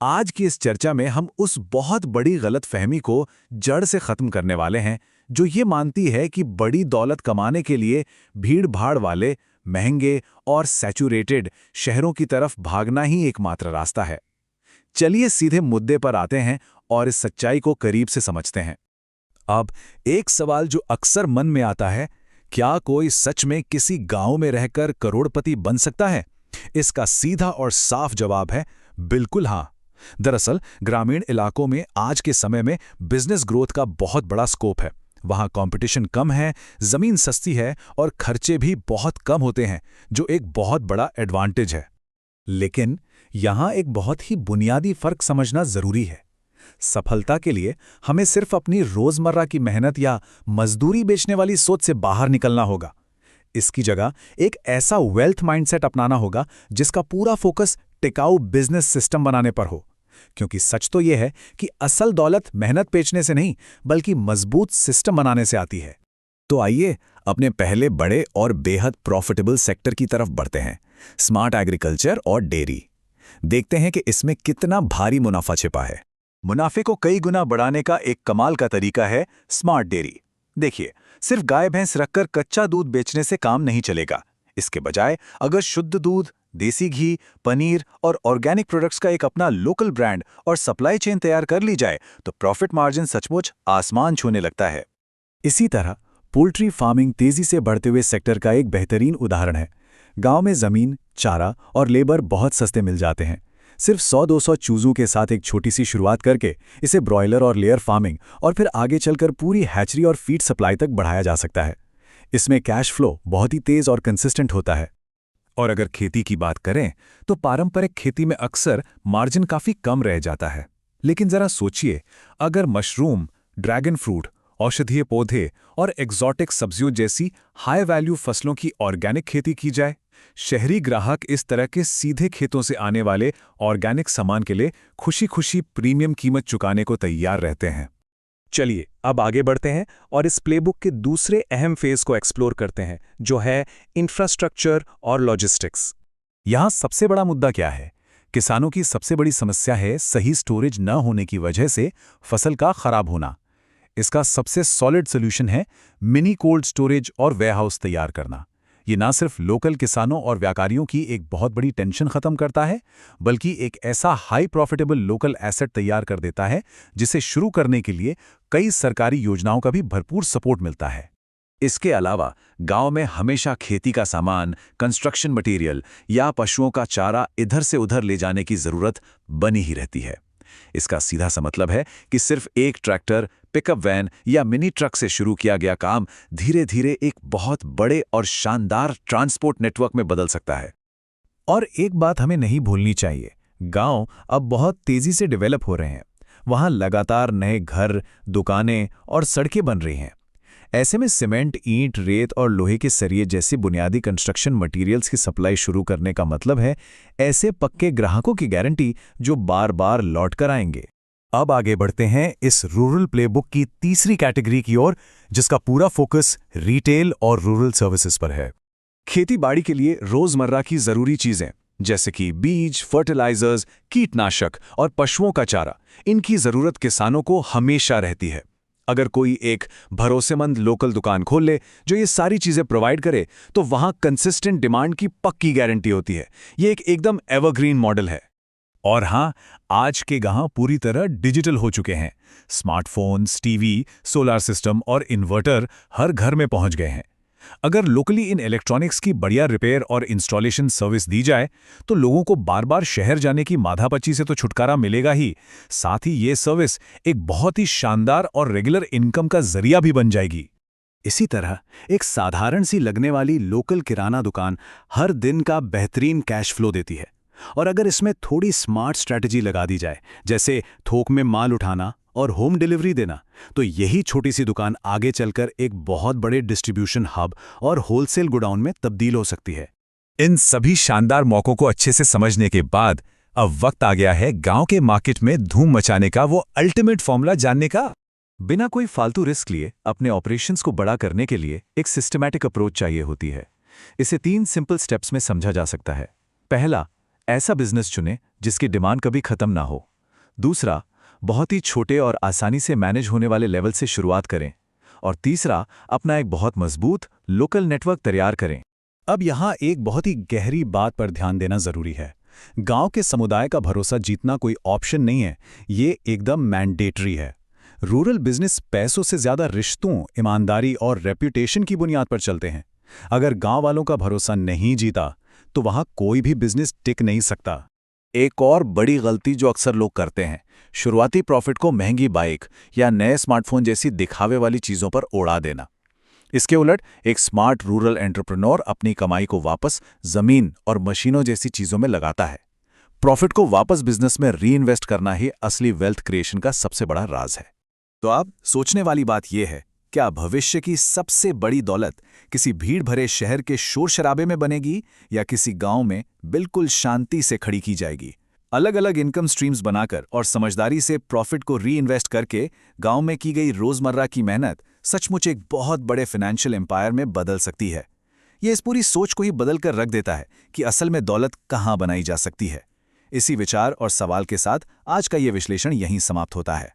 आज की इस चर्चा में हम उस बहुत बड़ी गलतफहमी को जड़ से खत्म करने वाले हैं जो ये मानती है कि बड़ी दौलत कमाने के लिए भीड़-भाड़ वाले, महंगे और सैचुरेटेड शहरों की तरफ भागना ही एकमात्र रास्ता है। चलिए सीधे मुद्दे पर आते हैं और इस सच्चाई को करीब से समझते हैं। अब एक सवाल जो अक्सर मन में आता है, क्या कोई सच में किसी गांव में रहकर करोड़पति बन सकता है? इसका सीधा और साफ जवाब है बिल्कुल हाँ। दरअसल ग्रामीण इलाकों में आज के समय में बिजनेस ग्रोथ का बहुत बड़ा स्कोप है। वहां कंपटीशन कम है, जमीन सस्ती है और खर्चे भी बहुत कम होते हैं, जो एक बहुत बड़ा एडवांटेज है। लेकिन यहां एक बहुत ही बुनियादी फर्क समझना जरूरी है। सफलता के लिए हमें सिर्फ अपनी रोजमर्रा की मेहनत या मजदूरी बेचने वाली सोच से बाहर निकलना होगा। इसकी जगह एक ऐसा वेल्थ माइंडसेट अपनाना होगा जिसका पूरा फोकस टिकाऊ बिजनेस सिस्टम बनाने पर हो। क्योंकि सच तो यह है कि असल दौलत मेहनत बेचने से नहीं, बल्कि मजबूत सिस्टम बनाने से आती है। तो आइए अपने पहले बड़े और बेहद प्रॉफिटेबल सेक्टर की तरफ बढ़ते हैं, स्मार्ट एग्रीकल्चर और डेयरी। देखते हैं कि इसमें कितना भारी मुनाफा छिपा है। मुनाफे को कई गुना बढ़ाने का एक कमाल का तरीका है स्मार्ट डेयरी। देखिए, सिर्फ गाय भैंस रखकर कच्चा दूध बेचने से काम नहीं चलेगा। इसके बजाय अगर शुद्ध दूध, देसी घी, पनीर और ऑर्गेनिक प्रोडक्ट्स का एक अपना लोकल ब्रांड और सप्लाई चेन तैयार कर ली जाए तो प्रॉफिट मार्जिन सचमुच आसमान छूने लगता है। इसी तरह पोल्ट्री फार्मिंग तेजी से बढ़ते हुए सेक्टर का एक बेहतरीन उदाहरण है। गांव में जमीन, चारा और लेबर बहुत सस्ते मिल जाते हैं। सिर्फ 100-200 चूजों के साथ एक छोटी सी शुरुआत करके इसे ब्रॉयलर और लेयर फार्मिंग और फिर आगे चलकर पूरी हैचरी और फीड सप्लाई तक बढ़ाया जा सकता है। इसमें कैश फ्लो बहुत ही तेज और कंसिस्टेंट होता है। और अगर खेती की बात करें तो पारंपरिक खेती में अक्सर मार्जिन काफी कम रह जाता है। लेकिन जरा सोचिए, अगर मशरूम, ड्रैगन फ्रूट, औषधीय पौधे और एक्सोटिक सब्जियों जैसी हाई वैल्यू फसलों की ऑर्गेनिक खेती की जाए। शहरी ग्राहक इस तरह के सीधे खेतों से आने वाले ऑर्गेनिक सामान के लिए खुशी खुशी प्रीमियम कीमत चुकाने को तैयार रहते हैं। चलिए अब आगे बढ़ते हैं और इस प्लेबुक के दूसरे अहम फेज को एक्सप्लोर करते हैं, जो है इंफ्रास्ट्रक्चर और लॉजिस्टिक्स। यहां सबसे बड़ा मुद्दा क्या है? किसानों की सबसे बड़ी समस्या है सही स्टोरेज न होने की वजह से फसल का खराब होना। इसका सबसे सॉलिड सोल्यूशन है मिनी कोल्ड स्टोरेज और वेयरहाउस तैयार करना। ये ना सिर्फ लोकल किसानों और व्यापारियों की एक बहुत बड़ी टेंशन खत्म करता है, बल्कि एक ऐसा हाई प्रॉफिटेबल लोकल एसेट तैयार कर देता है जिसे शुरू करने के लिए कई सरकारी योजनाओं का भी भरपूर सपोर्ट मिलता है। इसके अलावा गांव में हमेशा खेती का सामान, कंस्ट्रक्शन मटेरियल या पशुओं का चारा इधर से उधर ले जाने की जरूरत बनी ही रहती है। इसका सीधा सा मतलब है कि सिर्फ एक ट्रैक्टर, पिकअप वैन या मिनी ट्रक से शुरू किया गया काम धीरे धीरे एक बहुत बड़े और शानदार ट्रांसपोर्ट नेटवर्क में बदल सकता है। और एक बात हमें नहीं भूलनी चाहिए, गांव अब बहुत तेजी से डेवलप हो रहे हैं। वहां लगातार नए घर, दुकानें और सड़कें बन रही हैं। ऐसे में सीमेंट, ईंट, रेत और लोहे के सरिये जैसे बुनियादी कंस्ट्रक्शन मटेरियल्स की सप्लाई शुरू करने का मतलब है ऐसे पक्के ग्राहकों की गारंटी जो बार बार लौट कर आएंगे। अब आगे बढ़ते हैं इस रूरल प्लेबुक की तीसरी कैटेगरी की ओर, जिसका पूरा फोकस रिटेल और रूरल सर्विसेज पर है। खेती बाड़ी के लिए रोजमर्रा की जरूरी चीजें जैसे कि बीज, फर्टिलाइजर्स, कीटनाशक और पशुओं का चारा, इनकी जरूरत किसानों को हमेशा रहती है। अगर कोई एक भरोसेमंद लोकल दुकान खोल ले जो ये सारी चीजें प्रोवाइड करे, तो वहां कंसिस्टेंट डिमांड की पक्की गारंटी होती है। ये एक एकदम एवरग्रीन मॉडल है। और हां, आज के गांव पूरी तरह डिजिटल हो चुके हैं। स्मार्टफोन्स, टीवी, सोलर सिस्टम और इन्वर्टर हर घर में पहुंच गए हैं। अगर लोकली इन इलेक्ट्रॉनिक्स की बढ़िया रिपेयर और इंस्टॉलेशन सर्विस दी जाए तो लोगों को बार बार शहर जाने की माथापच्ची से तो छुटकारा मिलेगा ही, साथ ही ये सर्विस एक बहुत ही शानदार और रेगुलर इनकम का जरिया भी बन जाएगी। इसी तरह एक साधारण सी लगने वाली लोकल किराना दुकान हर दिन का बेहतरीन कैश फ्लो देती है। और अगर इसमें थोड़ी स्मार्ट स्ट्रैटेजी लगा दी जाए, जैसे थोक में माल उठाना और होम डिलीवरी देना, तो यही छोटी सी दुकान आगे चलकर एक बहुत बड़े डिस्ट्रीब्यूशन हब और होलसेल गोडाउन में तब्दील हो सकती है। इन सभी शानदार मौकों को अच्छे से समझने के बाद अब वक्त आ गया है गांव के मार्केट में धूम मचाने का, वो अल्टीमेट फॉर्मूला जानने का। बिना कोई फालतू रिस्क लिए अपने ऑपरेशंस को बड़ा करने के लिए एक सिस्टमैटिक अप्रोच चाहिए होती है। इसे 3 सिंपल स्टेप्स में समझा जा सकता है। पहला, ऐसा बिजनेस चुनें जिसकी डिमांड कभी खत्म ना हो। दूसरा, बहुत ही छोटे और आसानी से मैनेज होने वाले लेवल से शुरुआत करें। और तीसरा, अपना एक बहुत मजबूत लोकल नेटवर्क तैयार करें। अब यहाँ एक बहुत ही गहरी बात पर ध्यान देना जरूरी है। गांव के समुदाय का भरोसा जीतना कोई ऑप्शन नहीं है, ये एकदम मैंडेटरी है। रूरल बिजनेस पैसों से ज्यादा रिश्तों, ईमानदारी और रेप्यूटेशन की बुनियाद पर चलते हैं। अगर गांव वालों का भरोसा नहीं जीता तो वहां कोई भी बिजनेस टिक नहीं सकता। एक और बड़ी गलती जो अक्सर लोग करते हैं, शुरुआती प्रॉफिट को महंगी बाइक या नए स्मार्टफोन जैसी दिखावे वाली चीजों पर उड़ा देना। इसके उलट एक स्मार्ट रूरल एंटरप्रेन्योर अपनी कमाई को वापस जमीन और मशीनों जैसी चीजों में लगाता है। प्रॉफिट को वापस बिजनेस में रीइन्वेस्ट करना ही असली वेल्थ क्रिएशन का सबसे बड़ा राज है। तो अब सोचने वाली बात यह है, क्या भविष्य की सबसे बड़ी दौलत किसी भीड़ भरे शहर के शोर शराबे में बनेगी या किसी गांव में बिल्कुल शांति से खड़ी की जाएगी? अलग अलग इनकम स्ट्रीम्स बनाकर और समझदारी से प्रॉफिट को रीइन्वेस्ट करके गांव में की गई रोजमर्रा की मेहनत सचमुच एक बहुत बड़े फाइनेंशियल एम्पायर में बदल सकती है। यह इस पूरी सोच को ही बदल कर रख देता है कि असल में दौलत कहां बनाई जा सकती है। इसी विचार और सवाल के साथ आज का यह विश्लेषण यहीं समाप्त होता है।